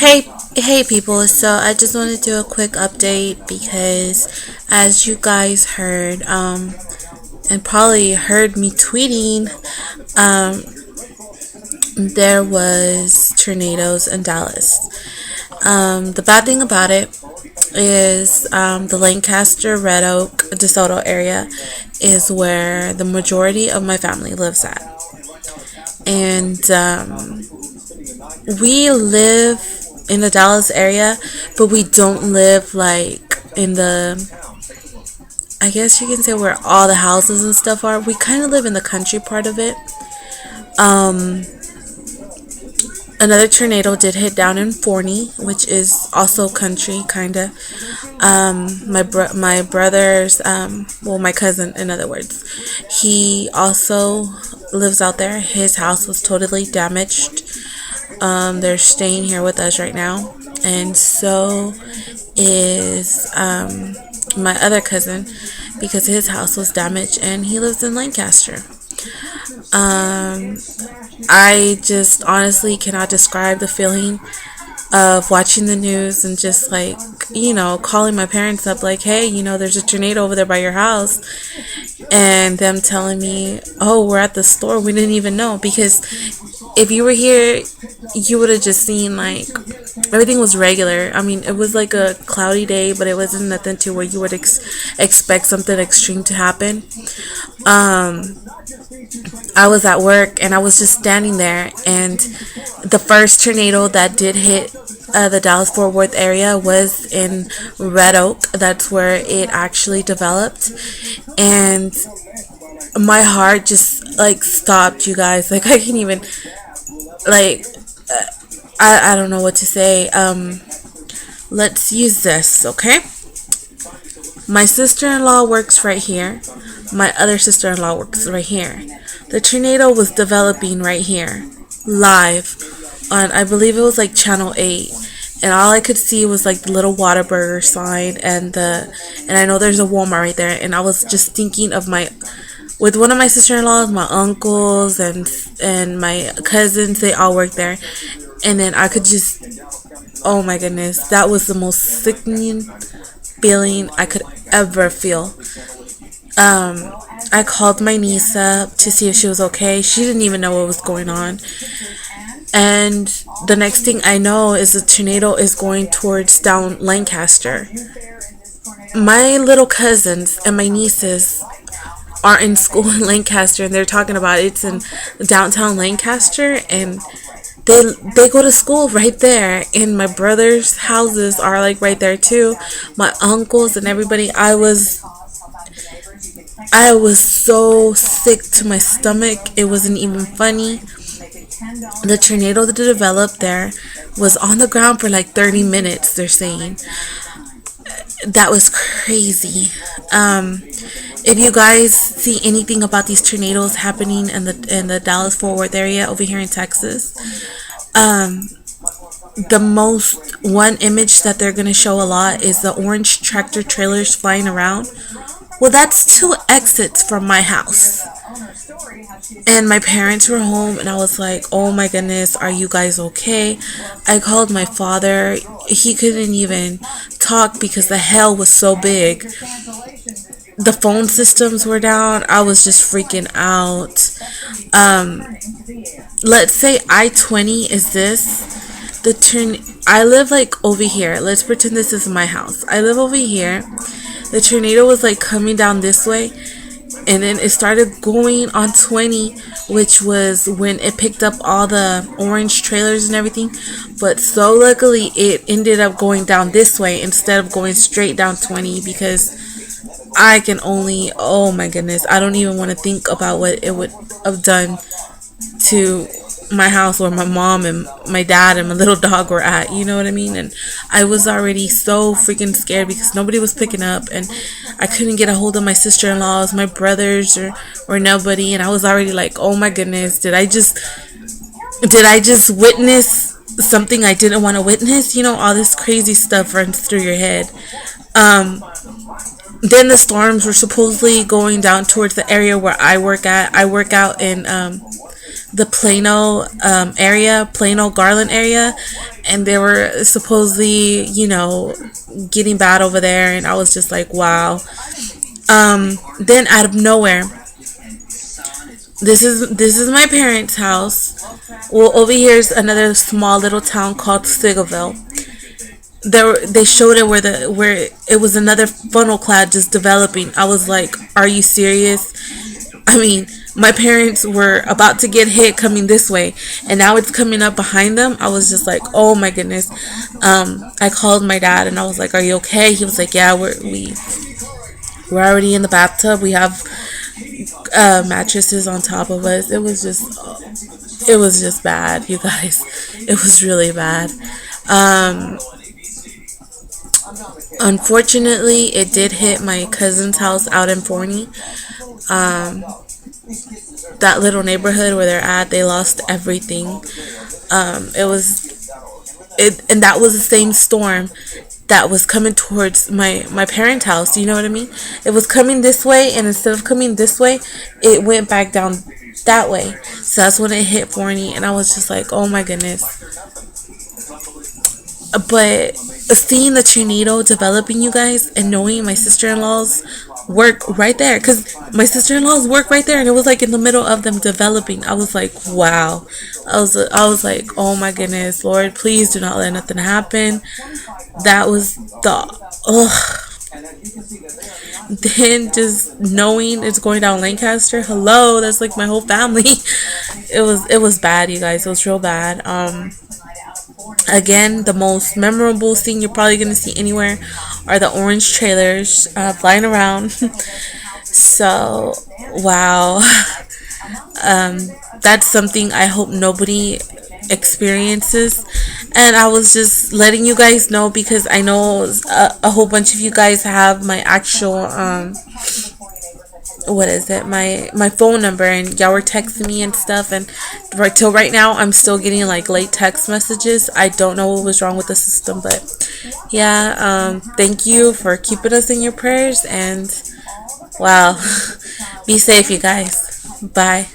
Hey people, so I just want to do a quick update because as you guys heard, and probably heard me tweeting, um, there was tornadoes in Dallas. The bad thing about it is the Lancaster, Red Oak, DeSoto area is where the majority of my family lives at. And we live in the Dallas area, but we don't live like in the, I guess you can say, where all the houses and stuff are. We kind of live in the country part of it. Um, Another tornado did hit down in Forney, which is also country, kind of. My brother's, well, my cousin, in other words, he also lives out there. His house was totally damaged. They're staying here with us right now, and so is my other cousin, because his house was damaged and he lives in Lancaster. Um, I just honestly cannot describe the feeling of watching the news and just like, calling my parents up like, hey, there's a tornado over there by your house, and them telling me, oh, we're at the store, we didn't even know. Because if you were here, you would have just seen like everything was regular. I mean, it was like a cloudy day, but it wasn't nothing to where you would expect something extreme to happen. um I was at work and I was just standing there, and the first tornado that did hit the Dallas Fort Worth area was in Red Oak. That's where it actually developed, and my heart just like stopped, you guys. Like, I can't even, like, I don't know what to say. Let's use this, okay? My sister-in-law works right here. My other sister-in-law works right here. The tornado was developing right here, live on, I believe it was like Channel 8. And all I could see was like the little Whataburger sign and I know there's a Walmart right there. And I was just thinking of with one of my sister-in-laws, my uncles and my cousins, they all work there. And then I could just, oh my goodness, that was the most sickening feeling I could ever feel. I called my niece up to see if she was okay. She didn't even know what was going on. And the next thing I know is the tornado is going towards down Lancaster. My little cousins and my nieces are in school in Lancaster, and they're talking about it's in downtown Lancaster, and they go to school right there, and my brother's houses are like right there too. My uncles and everybody. I was so sick to my stomach. It wasn't even funny. The tornado that developed there was on the ground for like 30 minutes, they're saying. That was crazy. If you guys see anything about these tornadoes happening in the Dallas Fort Worth area over here in Texas, the most one image that they're gonna show a lot is the orange tractor trailers flying around. Well, that's two exits from my house. And my parents were home, and I was like, oh my goodness, are you guys okay? I called my father. He couldn't even talk because the hail was so big. The phone systems were down. I was just freaking out. Let's say I-20 is this. I live like over here. Let's pretend this is my house. I live over here. The tornado was like coming down this way, and then it started going on 20, which was when it picked up all the orange trailers and everything. But so luckily it ended up going down this way instead of going straight down 20, because I can only, oh my goodness, I don't even want to think about what it would have done to my house where my mom and my dad and my little dog were at, you know what I mean? And I was already so freaking scared because nobody was picking up, and I couldn't get a hold of my sister-in-laws, my brothers, or nobody. And I was already like, oh my goodness, did I just witness something I didn't want to witness? All this crazy stuff runs through your head. Then the storms were supposedly going down towards the area where I work at. I work out in the Plano area, Plano Garland area, and they were supposedly, getting bad over there, and I was just like, wow. Then out of nowhere, this is my parents' house. Well, over here is another small little town called Sigoville. They showed it where it was another funnel cloud just developing. I was like, are you serious? I mean, my parents were about to get hit coming this way, and now it's coming up behind them. I was just like, oh my goodness. I called my dad and I was like, are you okay? He was like, yeah, we're already in the bathtub. We have mattresses on top of us. It was just bad, you guys. It was really bad. Unfortunately, it did hit my cousin's house out in Forney. That little neighborhood where they're at, they lost everything. And that was the same storm that was coming towards my parents' house. You know what I mean? It was coming this way, and instead of coming this way, it went back down that way. So that's when it hit Forney, and I was just like, oh my goodness. But seeing the tornado developing, you guys, and knowing my sister-in-law's work right there, because my sister-in-law's work right there, and it was like in the middle of them developing, I was like, wow. I was like, oh my goodness, Lord, please do not let nothing happen. That was then just knowing it's going down Lancaster, hello, that's like my whole family. It was bad, you guys. It was real bad. Again, the most memorable thing you're probably going to see anywhere are the orange trailers flying around. So, wow. That's something I hope nobody experiences. And I was just letting you guys know because I know a whole bunch of you guys have my actual what is it, my phone number, and y'all were texting me and stuff, and right till right now I'm still getting like late text messages. I don't know what was wrong with the system, but yeah, thank you for keeping us in your prayers, and wow. Be safe, you guys. Bye.